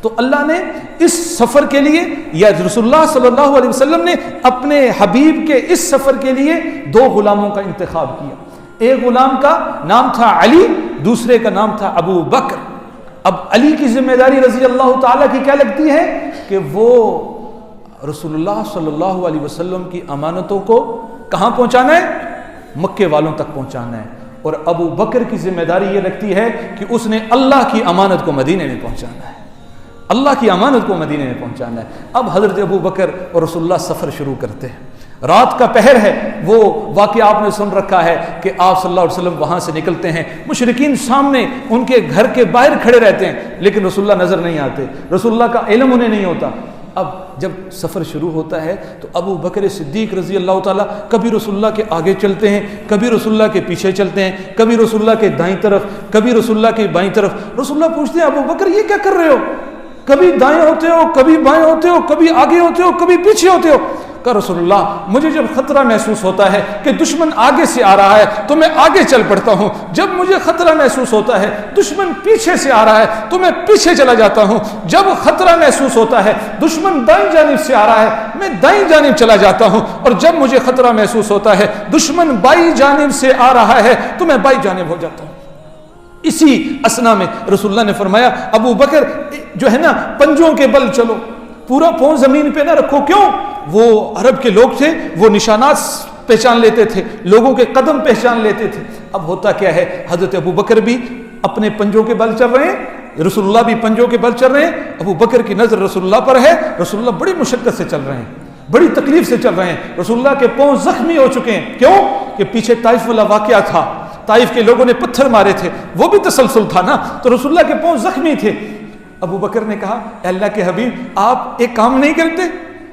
تو اللہ نے اس سفر کے لیے یا رسول اللہ صلی اللہ علیہ وسلم نے اپنے حبیب کے اس سفر کے لیے 2 غلاموں کا انتخاب کیا. ایک غلام کا نام تھا علی، دوسرے کا نام تھا ابو بکر. اب علی کی ذمہ داری رضی اللہ تعالیٰ کی کیا لگتی ہے کہ وہ رسول اللہ صلی اللہ علیہ وسلم کی امانتوں کو کہاں پہنچانا ہے؟ مکے والوں تک پہنچانا ہے. اور ابو بکر کی ذمہ داری یہ لگتی ہے کہ اس نے اللہ کی امانت کو مدینے میں پہنچانا ہے، اللہ کی امانت کو مدینے میں پہنچانا ہے. اب حضرت ابو بکر اور رسول اللہ سفر شروع کرتے ہیں. رات کا پہر ہے. وہ واقعہ آپ نے سن رکھا ہے کہ آپ صلی اللہ علیہ وسلم وہاں سے نکلتے ہیں، مشرکین سامنے ان کے گھر کے باہر کھڑے رہتے ہیں لیکن رسول اللہ نظر نہیں آتے، رسول اللہ کا علم انہیں نہیں ہوتا. اب جب سفر شروع ہوتا ہے تو ابو بکر صدیق رضی اللہ تعالیٰ کبھی رسول اللہ کے آگے چلتے ہیں، کبھی رسول اللہ کے پیچھے چلتے ہیں، کبھی رسول اللہ کے دائیں طرف، کبھی رسول اللہ کے بائیں طرف. رسول اللہ پوچھتے ہیں ابو بکر یہ کیا کر رہے ہو؟ کبھی دائیں ہوتے ہو، کبھی بائیں ہوتے ہو، کبھی آگے ہوتے ہو، کبھی پیچھے ہوتے ہو. کہ رسول اللہ مجھے جب خطرہ محسوس ہوتا ہے کہ دشمن آگے سے آ رہا ہے تو میں آگے چل پڑتا ہوں، جب مجھے خطرہ محسوس ہوتا ہے دشمن پیچھے سے آ رہا ہے تو میں پیچھے چلا جاتا ہوں، جب خطرہ محسوس ہوتا ہے دشمن دائیں جانب سے آ رہا ہے میں دائیں جانب چلا جاتا ہوں، اور جب مجھے خطرہ محسوس ہوتا ہے دشمن بائیں جانب سے آ رہا ہے تو میں بائیں جانب ہو جاتا ہوں. اسی اسنا میں رسول اللہ نے فرمایا ابو بکر جو ہے نا پنجوں کے بل چلو، پورا پاؤں زمین پہ نہ رکھو. کیوں؟ وہ عرب کے لوگ تھے، وہ نشانات پہچان لیتے تھے، لوگوں کے قدم پہچان لیتے تھے. اب ہوتا کیا ہے، حضرت ابو بکر بھی اپنے پنجوں کے بل چل رہے ہیں، رسول اللہ بھی پنجوں کے بل چل رہے ہیں. ابو بکر کی نظر رسول اللہ پر ہے، رسول اللہ بڑی مشقت سے چل رہے ہیں، بڑی تکلیف سے چل رہے ہیں. رسول اللہ کے پاؤں زخمی ہو چکے ہیں. کیوں؟ کہ پیچھے طائف والا واقعہ تھا، طائف کے لوگوں نے پتھر مارے تھے، وہ بھی تسلسل تھا نا، تو رسول اللہ کے پاؤں زخمی تھے. ابو بکر نے کہا اے اللہ کے حبیب آپ ایک کام نہیں کرتے؟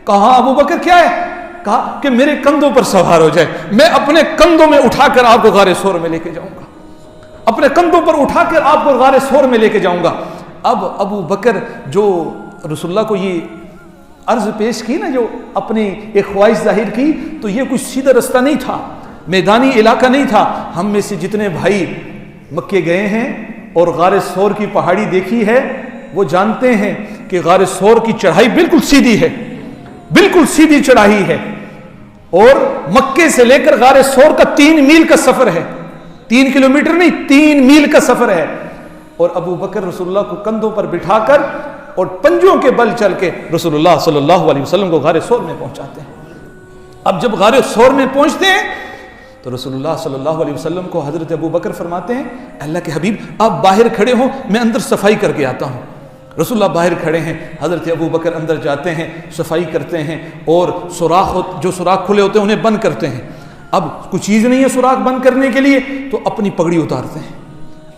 کہا ابو بکر کیا ہے؟ کہا کہ میرے کندھوں پر سوار ہو جائے، میں اپنے کندھوں میں اٹھا کر آپ کو غار ثور میں لے کے جاؤں گا، اپنے کندھوں پر اٹھا کر آپ کو غار ثور میں لے کے جاؤں گا. اب ابو بکر جو رسول اللہ کو یہ عرض پیش کی نا، جو اپنی ایک خواہش ظاہر کی، تو یہ کوئی سیدھا رستہ نہیں تھا، میدانی علاقہ نہیں تھا. ہم میں سے جتنے بھائی مکے گئے ہیں اور غار ثور کی پہاڑی دیکھی ہے وہ جانتے ہیں کہ غار ثور کی چڑھائی بالکل سیدھی ہے، بالکل سیدھی چڑھائی ہے، اور مکے سے لے کر غار ثور کا 3 میل کا سفر ہے، 3 کلومیٹر نہیں 3 میل کا سفر ہے. اور ابو بکر رسول اللہ کو کندھوں پر بٹھا کر اور پنجوں کے بل چل کے رسول اللہ صلی اللہ علیہ وسلم کو غار ثور میں پہنچاتے ہیں. اب جب غار ثور میں پہنچتے ہیں تو رسول اللہ صلی اللہ علیہ وسلم کو حضرت ابو بکر فرماتے ہیں اللہ کے حبیب آپ باہر کھڑے ہوں، میں اندر صفائی کر کے آتا ہوں. رسول اللہ باہر کھڑے ہیں، حضرت ابو بکر اندر جاتے ہیں، صفائی کرتے ہیں، اور جو سوراخ کھلے ہوتے ہیں انہیں بند کرتے ہیں. اب کچھ چیز نہیں ہے سوراخ بند کرنے کے لیے، تو اپنی پگڑی اتارتے ہیں،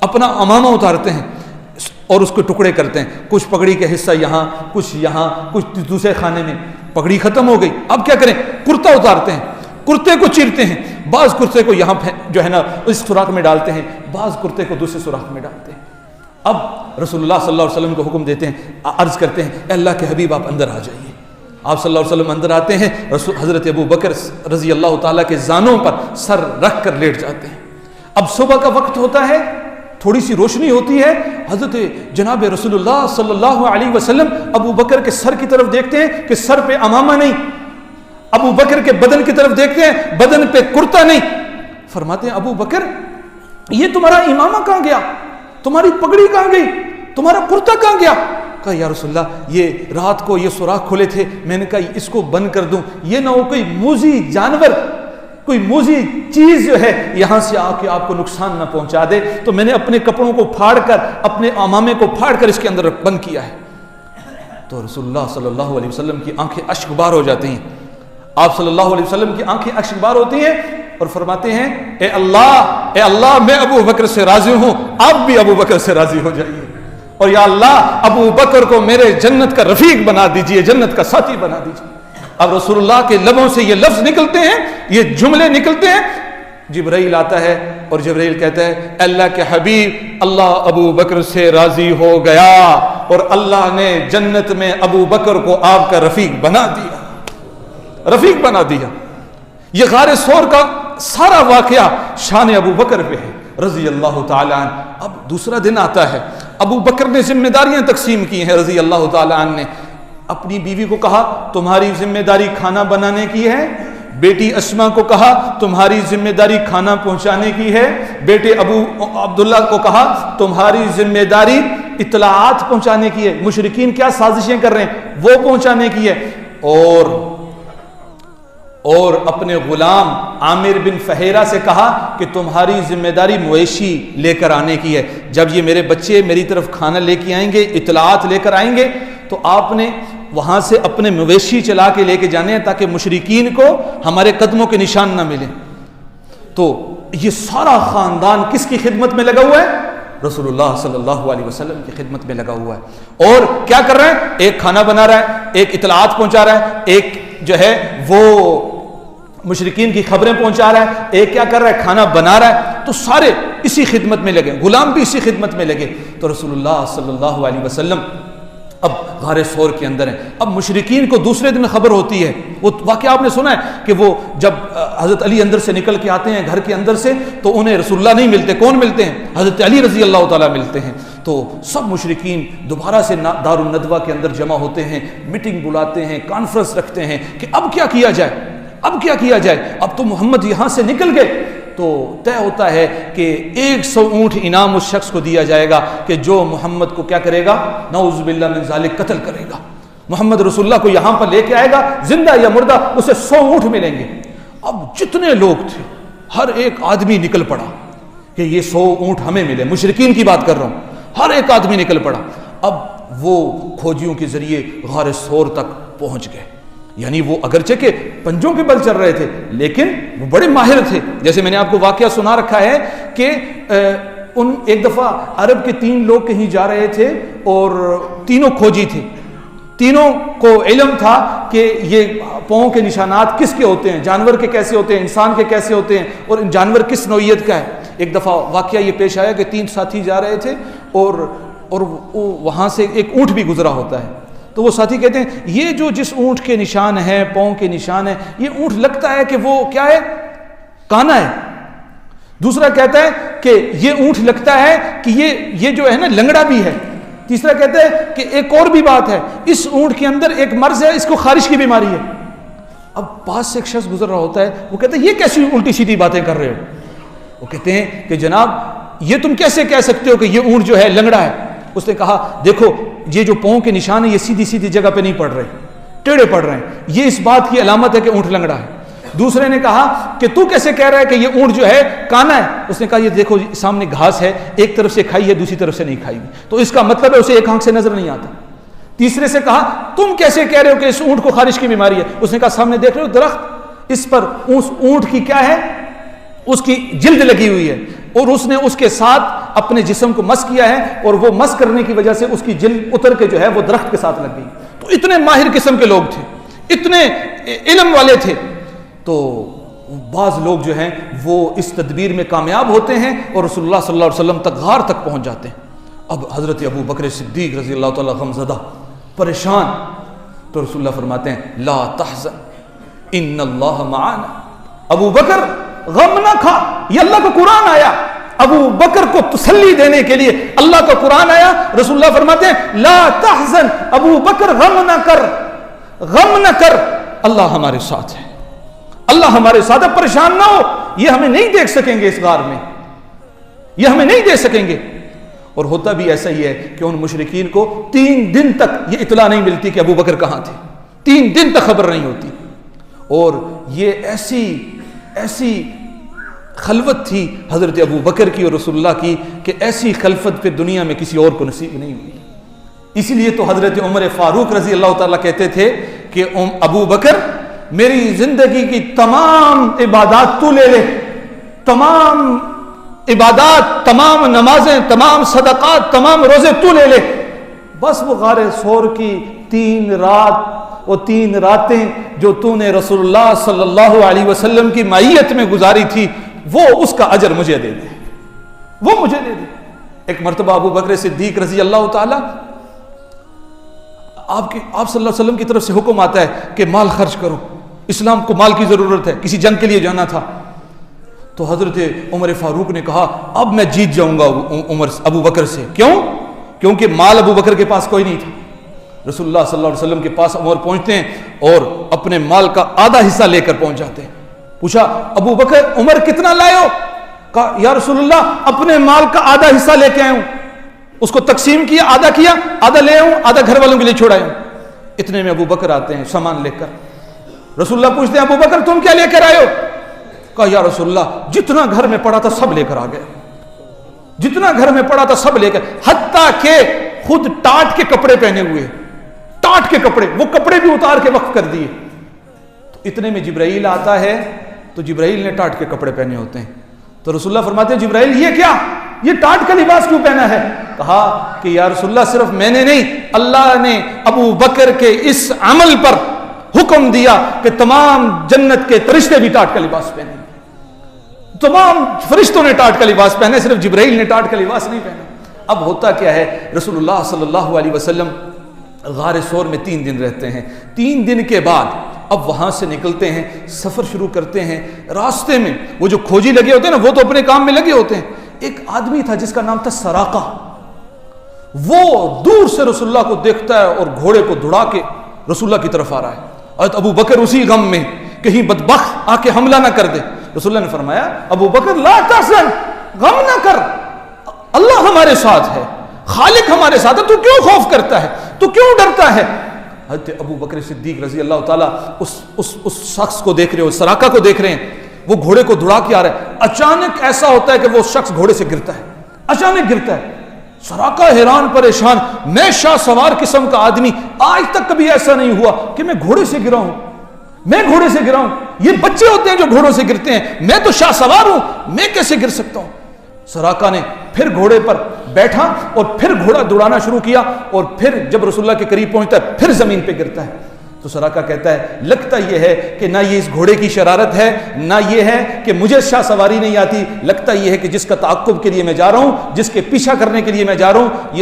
اپنا امامہ اتارتے ہیں اور اس کو ٹکڑے کرتے ہیں. کچھ پگڑی کا حصہ یہاں، کچھ دوسرے خانے میں. پگڑی ختم ہو گئی، اب کیا کریں؟ کرتا اتارتے ہیں، کرتے کو چیرتے ہیں، بعض کرتے کو یہاں جو ہے نا اس سوراخ میں ڈالتے ہیں، بعض کرتے کو دوسرے سوراخ میں ڈالتے ہیں. اب رسول اللہ صلی اللہ علیہ وسلم کو حکم دیتے ہیں، عرض کرتے ہیں اے اللہ کے حبیب آپ اندر آ جائیے. آپ صلی اللہ علیہ وسلم اندر آتے ہیں، حضرت ابو بکر رضی اللہ تعالیٰ کے زانوں پر سر رکھ کر لیٹ جاتے ہیں. اب صبح کا وقت ہوتا ہے، تھوڑی سی روشنی ہوتی ہے. حضرت جناب رسول اللہ صلی اللہ علیہ وسلم ابو بکر کے سر کی طرف دیکھتے ہیں کہ سر پہ امامہ نہیں، ابو بکر کے بدن کی طرف دیکھتے ہیں، بدن پہ کرتا نہیں. فرماتے ہیں ابو بکر یہ تمہارا امامہ کہاں گیا؟ تمہاری پگڑی کہاں گئی؟ تمہارا کرتا کہاں گیا؟ کہا یا رسول اللہ یہ رات کو یہ سوراخ کھلے تھے، میں نے کہا اس کو بند کر دوں، یہ نہ ہو کوئی موذی جانور، کوئی موذی چیز جو ہے یہاں سے آ کے آپ کو نقصان نہ پہنچا دے. تو میں نے اپنے کپڑوں کو پھاڑ کر، اپنے امامے کو پھاڑ کر اس کے اندر بند کیا ہے. تو رسول اللہ صلی اللہ علیہ وسلم کی آنکھیں اشک بار ہو جاتی ہیں. آپ صلی اللہ علیہ وسلم کی آنکھیں اشک بار ہوتی ہیں اور فرماتے ہیں اے اللہ میں ابو بکر سے راضی ہوں، آپ بھی ابو بکر سے راضی ہو جائیے، اور یا اللہ ابو بکر کو میرے جنت کا رفیق بنا دیجئے، جنت کا ساتھی بنا دیجئے. اب رسول اللہ کے لبوں سے یہ لفظ نکلتے ہیں، یہ جملے نکلتے ہیں. جبرائیل آتا ہے اور جبرائیل کہتا ہے اللہ کے حبیب اللہ ابو بکر سے راضی ہو گیا اور اللہ نے جنت میں ابو بکر کو آپ کا رفیق بنا دیا، رفیق بنا دیا. یہ غار ثور کا سارا واقعہ شان ابو بکر پہ ہے رضی اللہ تعالیٰ عنہ. اب دوسرا دن آتا ہے، ابو بکر نے ذمہ داریاں تقسیم کی ہیں رضی اللہ تعالی عنہ نے. اپنی بیوی کو کہا تمہاری ذمہ داری کھانا بنانے کی ہے. بیٹی اسما کو کہا تمہاری ذمہ داری کھانا پہنچانے کی ہے. بیٹے ابو عبداللہ کو کہا تمہاری ذمہ داری اطلاعات پہنچانے کی ہے. مشرکین کیا سازشیں کر رہے ہیں وہ پہنچانے کی ہے. اور اپنے غلام عامر بن فہیرہ سے کہا کہ تمہاری ذمہ داری مویشی لے کر آنے کی ہے. جب یہ میرے بچے میری طرف کھانا لے کے آئیں گے, اطلاعات لے کر آئیں گے, تو آپ نے وہاں سے اپنے مویشی چلا کے لے کے جانے ہیں تاکہ مشرکین کو ہمارے قدموں کے نشان نہ ملیں. تو یہ سارا خاندان کس کی خدمت میں لگا ہوا ہے؟ رسول اللہ صلی اللہ علیہ وسلم کی خدمت میں لگا ہوا ہے. اور کیا کر رہے ہیں؟ ایک کھانا بنا رہا ہے, ایک اطلاعات پہنچا رہا ہے, ایک جو ہے وہ مشرکین کی خبریں پہنچا رہا ہے, ایک کیا کر رہا ہے کھانا بنا رہا ہے. تو سارے اسی خدمت میں لگے, غلام بھی اسی خدمت میں لگے. تو رسول اللہ صلی اللہ علیہ وسلم اب غار ثور کے اندر ہیں. اب مشرکین کو دوسرے دن خبر ہوتی ہے. وہ واقعہ آپ نے سنا ہے کہ وہ جب حضرت علی اندر سے نکل کے آتے ہیں گھر کے اندر سے, تو انہیں رسول اللہ نہیں ملتے. کون ملتے ہیں؟ حضرت علی رضی اللہ تعالیٰ ملتے ہیں. تو سب مشرکین دوبارہ سے دار الندوہ کے اندر جمع ہوتے ہیں, میٹنگ بلاتے ہیں, کانفرنس رکھتے ہیں کہ اب کیا کیا جائے, اب کیا کیا جائے. اب تو محمد یہاں سے نکل گئے. تو طے ہوتا ہے کہ 100 اونٹ انعام اس شخص کو دیا جائے گا کہ جو محمد کو کیا کرے گا, نعوذ باللہ من ذالک, قتل کرے گا. محمد رسول اللہ کو یہاں پر لے کے آئے گا, زندہ یا مردہ, اسے 100 اونٹ ملیں گے. اب جتنے لوگ تھے ہر ایک آدمی نکل پڑا کہ یہ 100 اونٹ ہمیں ملے. مشرکین کی بات کر رہا ہوں, ہر ایک آدمی نکل پڑا. اب وہ کھوجیوں کے ذریعے غار ثور تک پہنچ گئے. یعنی وہ اگرچہ کہ پنجوں کے بل چل رہے تھے لیکن وہ بڑے ماہر تھے. جیسے میں نے آپ کو واقعہ سنا رکھا ہے کہ ایک دفعہ عرب کے 3 لوگ کہیں جا رہے تھے اور تینوں کھوجی تھے. تینوں کو علم تھا کہ یہ پاؤں کے نشانات کس کے ہوتے ہیں, جانور کے کیسے ہوتے ہیں, انسان کے کیسے ہوتے ہیں, اور جانور کس نوعیت کا ہے. ایک دفعہ واقعہ یہ پیش آیا کہ 3 ساتھی جا رہے تھے اور وہاں سے ایک اونٹ بھی گزرا ہوتا ہے. تو وہ ساتھی کہتے ہیں یہ جو جس اونٹ کے نشان ہیں, پاؤں کے نشان ہیں, یہ اونٹ لگتا ہے کہ وہ کیا ہے, کانا ہے. دوسرا کہتا ہے کہ یہ اونٹ لگتا ہے کہ یہ جو ہے نا لنگڑا بھی ہے. تیسرا کہتا ہے کہ ایک اور بھی بات ہے, اس اونٹ کے اندر ایک مرض ہے, اس کو خارش کی بیماری ہے. اب پاس سے ایک شخص گزر رہا ہوتا ہے, وہ کہتا ہے یہ کیسی الٹی سیدھی باتیں کر رہے ہو. وہ کہتے ہیں کہ جناب یہ تم کیسے کہہ سکتے ہو کہ یہ اونٹ جو ہے لنگڑا ہے. اس نے کہا دیکھو یہ جو پاؤں کے نشان ہیں یہ سیدھی سیدھی جگہ پہ نہیں پڑ رہے, ٹیڑھے پڑ رہے ہیں, یہ اس بات کی علامت ہے کہ اونٹ لنگڑا ہے. دوسرے نے کہا کہ تو کیسے کہہ رہا ہے کہ یہ اونٹ جو ہے کانا ہے. اس نے کہا یہ دیکھو سامنے گھاس ہے, ایک طرف سے کھائی ہے دوسری طرف سے نہیں کھائی, تو اس کا مطلب ہے اسے ایک آنکھ سے نظر نہیں آتا. تیسرے سے کہا تم کیسے کہہ رہے ہو کہ اس اونٹ کو خارش کی بیماری ہے. اس نے کہا سامنے دیکھ رہے ہو درخت, اس پر اس اونٹ کی کیا ہے, اس کی جلد لگی ہوئی ہے, اور اس نے اس کے ساتھ اپنے جسم کو مس کیا ہے, اور وہ مس کرنے کی وجہ سے اس کی جلد اتر کے جو ہے وہ درخت کے ساتھ لگ گئی. تو اتنے ماہر قسم کے لوگ تھے, اتنے علم والے تھے. تو بعض لوگ جو ہیں وہ اس تدبیر میں کامیاب ہوتے ہیں اور رسول اللہ صلی اللہ علیہ وسلم تک غار تک پہنچ جاتے ہیں. اب حضرت ابو بکر صدیق رضی اللہ تعالیٰ غمزدہ, پریشان. تو رسول اللہ فرماتے ہیں لا تحزن ان اللہ معانا. ابو بکر غم نہ کھا, یہ اللہ کا قرآن آیا. ابو بکر کو تسلی دینے کے لیے اللہ کا قرآن آیا. رسول اللہ فرماتے ہیں لا تحزن, ابو بکر غم نہ کر, غم نہ کر, اللہ ہمارے ساتھ ہے, اللہ ہمارے ساتھ ہے, پریشان نہ ہو. یہ ہمیں نہیں دیکھ سکیں گے اس غار میں, یہ ہمیں نہیں دیکھ سکیں گے. اور ہوتا بھی ایسا ہی ہے کہ ان مشرکین کو 3 دن تک یہ اطلاع نہیں ملتی کہ ابو بکر کہاں تھے, 3 دن تک خبر نہیں ہوتی. اور یہ ایسی خلوت تھی حضرت ابو بکر کی اور رسول اللہ کی کہ ایسی خلوت پہ دنیا میں کسی اور کو نصیب نہیں ہوئی. اسی لیے تو حضرت عمر فاروق رضی اللہ تعالیٰ کہتے تھے کہ ابو بکر میری زندگی کی تمام عبادات تو لے لے, تمام عبادات, تمام نمازیں, تمام صدقات, تمام روزے تو لے لے, بس وہ غار ثور کی 3 رات, وہ 3 راتیں جو تو نے رسول اللہ صلی اللہ علیہ وسلم کی معیت میں گزاری تھی, وہ اس کا اجر مجھے دے دے, وہ مجھے دے دے. ایک مرتبہ ابو بکر صدیق رضی اللہ تعالی آپ صلی اللہ علیہ وسلم کی طرف سے حکم آتا ہے کہ مال خرچ کرو, اسلام کو مال کی ضرورت ہے, کسی جنگ کے لیے جانا تھا. تو حضرت عمر فاروق نے کہا اب میں جیت جاؤں گا ابو بکر سے. کیوں؟ کیونکہ مال ابو بکر کے پاس کوئی نہیں تھا. رسول اللہ صلی اللہ علیہ وسلم کے پاس عمر پہنچتے ہیں اور اپنے مال کا آدھا حصہ لے کر پہنچ جاتے ہیں. پوچھا ابو بکر عمر کتنا لائے ہو؟ کہا یا رسول اللہ اپنے مال کا آدھا حصہ لے کے آئے ہوں. اس کو تقسیم کیا، آدھا لے آؤں، آدھا گھر والوں کے لیے چھوڑا ہوں. اتنے میں ابو بکر آتے ہیں سامان لے کر. رسول اللہ پوچھتے ہیں ابو بکر تم کیا لے کر آئے ہو؟ کہا یا رسول اللہ جتنا گھر میں پڑا تھا سب لے کر آ گئے. جتنا گھر میں پڑا تھا سب لے کر، حتیٰ کہ خود ٹاٹ کے کپڑے پہنے ہوئے، ٹاٹ کے کپڑے، وہ کپڑے بھی اتار کے وقف کر دیے. تو اتنے میں جبرائیل آتا ہے تو جبرائیل نے ٹاٹ کے کپڑے پہنے ہوتے ہیں. تو رسول اللہ فرماتے ہیں جبرائیل یہ کیا، یہ ٹاٹ کا لباس کیوں پہنا ہے؟ کہا کہ یا رسول اللہ صرف میں نے نہیں، اللہ نے ابو بکر کے اس عمل پر حکم دیا کہ تمام جنت کے فرشتے بھی ٹاٹ کا لباس پہنے. تمام فرشتوں نے ٹاٹ کا لباس پہنے، صرف جبرائیل نے ٹاٹ کا لباس نہیں پہنا. اب ہوتا کیا ہے، رسول اللہ صلی اللہ علیہ وسلم غار ثور میں 3 دن رہتے ہیں. 3 دن کے بعد اب وہاں سے نکلتے ہیں، سفر شروع کرتے ہیں. راستے میں وہ جو کھوجی لگے ہوتے ہیں نا، وہ تو اپنے کام میں لگے ہوتے ہیں. ایک آدمی تھا جس کا نام تھا سراقہ. وہ دور سے رسول اللہ کو دیکھتا ہے اور گھوڑے کو دوڑا کے رسول اللہ کی طرف آ رہا ہے. حضرت ابو بکر اسی غم میں کہیں بدبخت آ کے حملہ نہ کر دے. رسول اللہ نے فرمایا ابو بکر لا تحزن، غم نہ کر، اللہ ہمارے ساتھ ہے، خالق ہمارے ساتھ ہے، تو کیوں خوف کرتا ہے، تو کیوں ڈرتا ہے؟ حضرت ابو بکر صدیق رضی اللہ تعالیٰ اس شخص کو دیکھ رہے ہو، سراقہ کو دیکھ رہے ہیں. وہ گھوڑے کو دوڑا کے آ رہا ہے. اچانک ایسا ہوتا ہے کہ وہ شخص گھوڑے سے گرتا ہے، اچانک گرتا ہے. سراقہ حیران پریشان، میں شاہ سوار قسم کا آدمی، آج تک کبھی ایسا نہیں ہوا کہ میں گھوڑے سے گرا ہوں، میں گھوڑے سے گرا ہوں. یہ بچے ہوتے ہیں جو گھوڑوں سے گرتے ہیں، میں تو شاہ سوار ہوں، میں کیسے گر سکتا ہوں؟ سراقہ نے پھر گھوڑے پر بیٹھا اور پھر گھوڑا دوڑانا شروع کیا، اور پھر جب رسول اللہ کے قریب پہنچتا ہے پھر زمین پہ گرتا ہے. تو سراقہ کہتا ہے لگتا یہ ہے کہ نہ یہ اس گھوڑے کی شرارت ہے، نہ یہ ہے کہ مجھے شاہ سواری نہیں آتی، لگتا یہ ہے کہ جس کا تعاقب کے لیے میں جا رہا ہوں، جس کے پیچھا کرنے کے لیے میں جا رہا ہوں،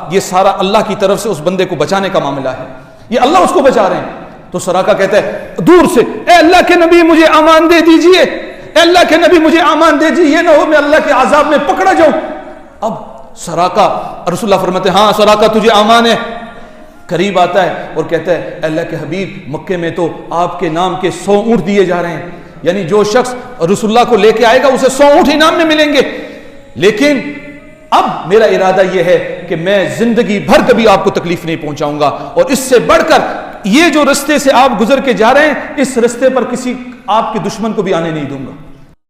یہ سارا اللہ کی طرف سے اس بندے کو بچانے کا معاملہ ہے، یہ اللہ اس کو بچا رہے ہیں. تو سراقہ کہتا ہے دور سے اے اللہ کے نبی مجھے امان دے دیجئے، اے اللہ کے نبی مجھے امان دے دیجئے، یہ نہ ہو میں اللہ کے عذاب میں پکڑا جاؤں. اب سراقہ، رسول اللہ فرماتے ہیں ہاں سراقہ تجھے امان ہے. قریب آتا ہے اور کہتا ہے اے اللہ کے حبیب مکے میں تو آپ کے نام کے 100 اونٹ دیے جا رہے ہیں، یعنی جو شخص رسول اللہ کو لے کے آئے گا اسے 100 اونٹ انعام میں ملیں گے. لیکن اب میرا ارادہ یہ ہے کہ میں زندگی بھر کبھی آپ کو تکلیف نہیں پہنچاؤں گا، اور اس سے بڑھ کر یہ جو رستے سے آپ گزر کے جا رہے ہیں، اس رستے پر کسی آپ کے دشمن کو بھی آنے نہیں دوں گا.